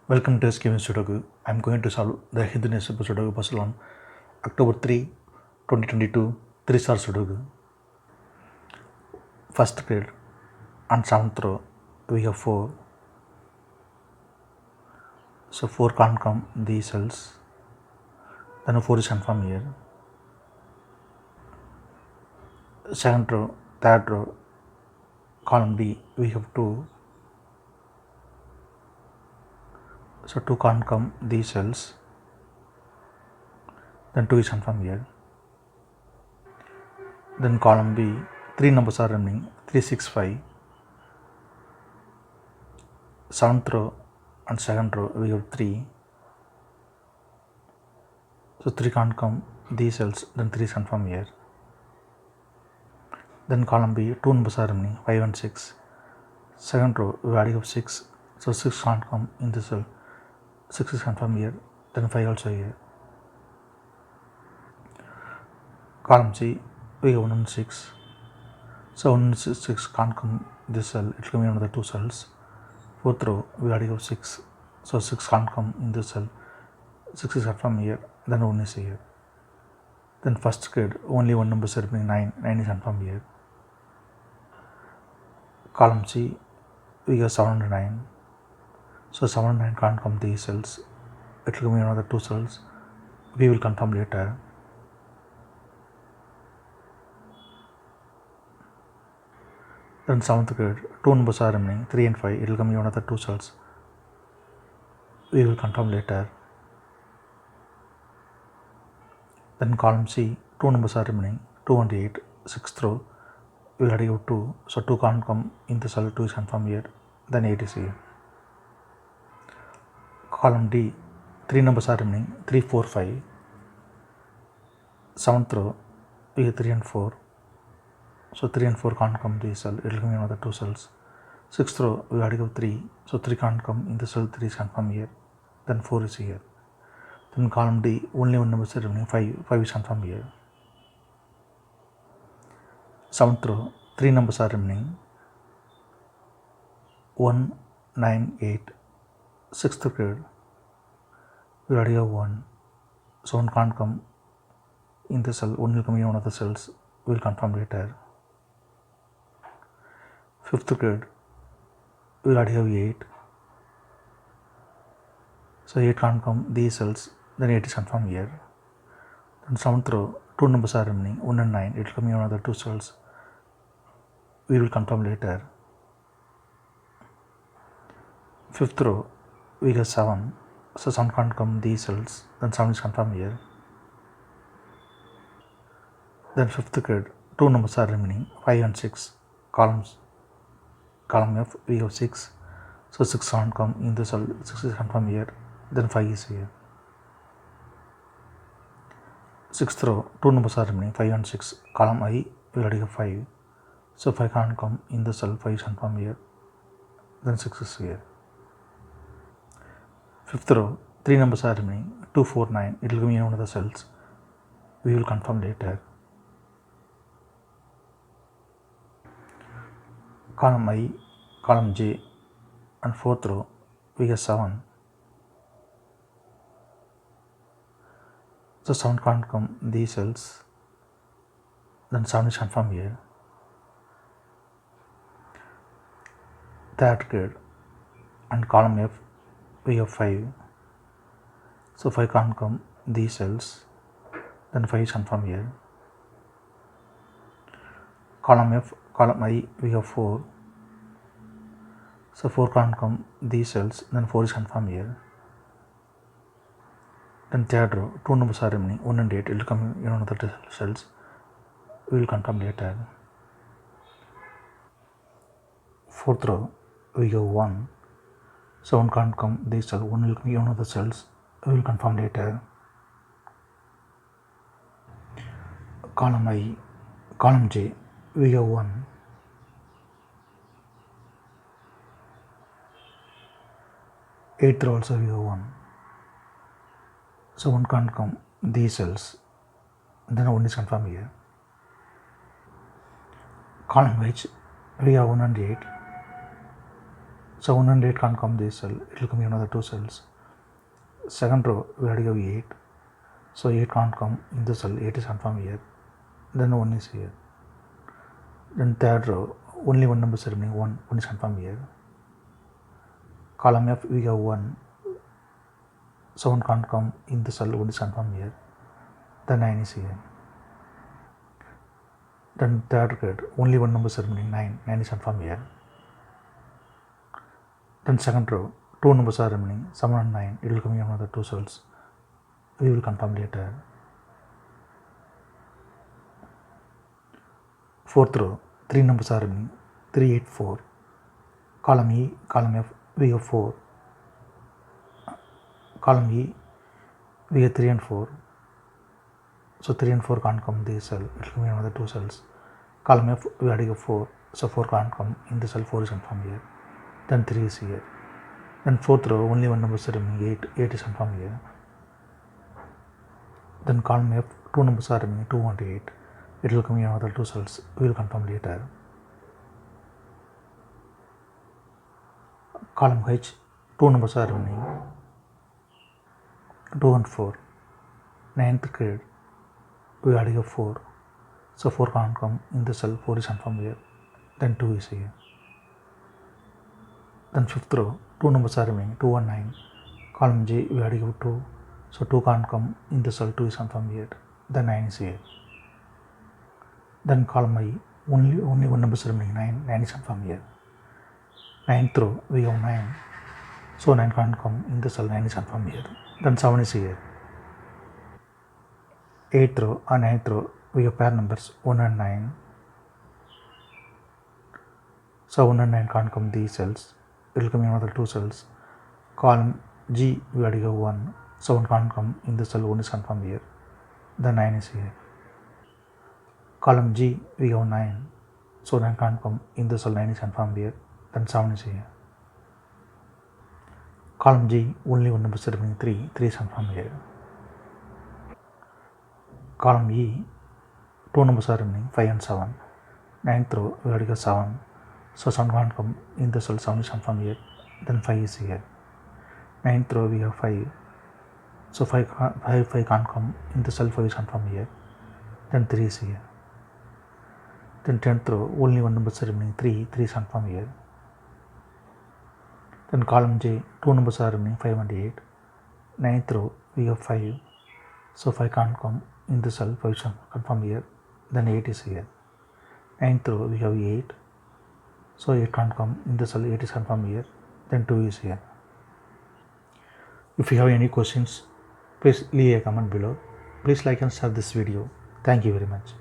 Welcome to SkVm Sudoku. I am going to solve the Hindu newspaper Sudoku puzzle on October 3, 2022, 3-star Sudoku. First grade and 7th row, we have 4. So 4 can't come these cells. Then 4 is confirmed here. Second row, third row, column D, we have 2. So 2 can't come these cells. Then 2 is confirmed here. Then column B, 3 numbers are remaining, 3, 6, 5. 7th row and second row, we have 3. So 3 can't come these cells, then 3 is confirmed here. Then column B, 2 numbers are remaining, 5 and 6. Second row, we already have 6. So 6 can't come in this cell. 6 is confirmed here, then 5 also here. Column C, we have 1 and 6. So 1 and 6 can't come this cell, it will be another 2 cells. Fourth row, we already have 6. So 6 can't come in this cell. 6 is confirmed here, then 1 is here. Then first grade, only 1 number is remaining, 9. 9 is confirmed here. Column C, we have 7 and 9. So 7 and 9 can't come these cells. It will be another 2 cells. We will confirm later. Then 7th grade, 2 numbers are remaining, 3 and 5. It will come in another 2 cells. We will confirm later. Then column C, 2 numbers are remaining, 2 and 8. 6th row, we already have 2. So 2 can't come in the cell, 2 is confirmed here. Then 8 is here. Column D, 3 numbers are remaining, 3, 4, 5. 7th row, we have 3 and 4. So 3 and 4 can't come to this cell, it will come in another 2 cells. 6th row, we already have 3. So 3 can't come in the cell, 3 is confirmed here. Then 4 is here. Then column D, only 1 number is remaining, 5. 5 is confirmed here. 7th row, 3 numbers are remaining, 1, 9, 8. 6th grade, we already have 1. So 1 can't come in the cell, 1 will come in one of the cells. We will confirm later. 5th grade, we already have 8. So 8 can't come these cells, then 8 is confirmed here. Then 7th row, 2 numbers are remaining, 1 and 9. It will come in another 2 cells. We will confirm later. 5th row, we have 7. So 7 can't come these cells, then 7 is confirmed here. Then 5th grade, 2 numbers are remaining, 5 and 6. Column F, we have 6. So 6 can't come in the cell, 6 is confirmed here. Then 5 is here. 6th row, 2 numbers are remaining, 5 and 6. Column I, we already have 5. So 5 can't come in the cell, 5 is confirmed here. Then 6 is here. 5th row, 3 numbers are remaining, 2, 4, 9. It will come in one of the cells. We will confirm later. Column I, column J, and 4th row, we have 7. So 7 can't come these cells, then 7 is confirmed here. 3rd grade, and column F, we have 5. So 5 can't come these cells, then 5 is confirmed here. Column F, column I, we have 4. So 4 can't come these cells, then 4 is confirmed here. Then 3rd row, 2 numbers are remaining, 1 and 8. It will come in another cells. We will confirm later. 4th row, we have 1. So 1 can't come these cells, 1 will come in another cells. We will confirm later. Column I, column J, we have 1. 8th row also we have 1. So 1 can't come these cells, then 1 is confirmed here. Column H, we have 1 and 8. So 1 and 8 can't come this cell, it will come in another 2 cells. Second row, we have to give 8. So 8 can't come in the cell, 8 is confirmed here. Then 1 is here. Then third row, only one number is remaining, 1 is confirmed here. Column F, we have 1. So 1 can't come in the cell, 1 is confirmed here. Then 9 is here. Then third grade, only one number is remaining, 9 is confirmed here. Then second row, 2 numbers are remaining, 7 and 9, it will come in another 2 cells. We will confirm later. Fourth row, 3 numbers are remaining, 3, 8, 4. Column E, column F, we have 4. Column E, we have 3 and 4. So 3 and 4 can't come in this cell, it will come in another 2 cells. Column F, we have to give 4. So 4 can't come in the cell, 4 is confirmed here. Then 3 is here. Then fourth row, only one number is remaining, 8 is confirmed here. Then column F, 2 numbers are remaining, 2 and 8. It will come in another 2 cells, we will confirm later. Column H, 2 numbers are remaining, 2 and 4. Ninth grade, we have to give 4. So 4 can't come in the cell, 4 is confirmed here. Then 2 is here. Then fifth row, 2 numbers are remaining, 2 and 9. Column J, we have to give 2. So 2 can't come in the cell, 2 is confirmed here. Then 9 is here. Then column I, only one number is remaining, 9 is confirmed here. Ninth row, we have 9. So 9 can't come in the cell, 9 is confirmed here. Then 7 is here. 8th row and 9th row, we have pair numbers 1 and 9. So 1 and 9 can't come these cells, it will come in another 2 cells. Column G, we have to give 1. So 1 can't come in the cell, 1 is confirmed here. Then 9 is here. Column G, we have 9. So 9 can't come in the cell, 9 is confirmed here. Then 7 is here. Column G, only one number is remaining, 3 is confirmed here. Column E, 2 numbers are remaining, 5 and 7. 9th row, we have to give 7. So 7 can't come in the cell, 7 is confirmed here. Then 5 is here. 9th row, we have 5. So 5 can't come in the cell, 5 is confirmed here. Then 3 is here. Then 10th row, only one number is remaining, 3 is confirmed here. Then column J, 2 numbers are remaining, 5 and 8. 9th row, we have 5. So 5 can't come in the cell, 5 is confirmed here. Then 8 is here. 9th row, we have 8. So 8 can't come in the cell, 8 is confirmed here. Then 2 is here. If you have any questions, please leave a comment below. Please like and share this video. Thank you very much.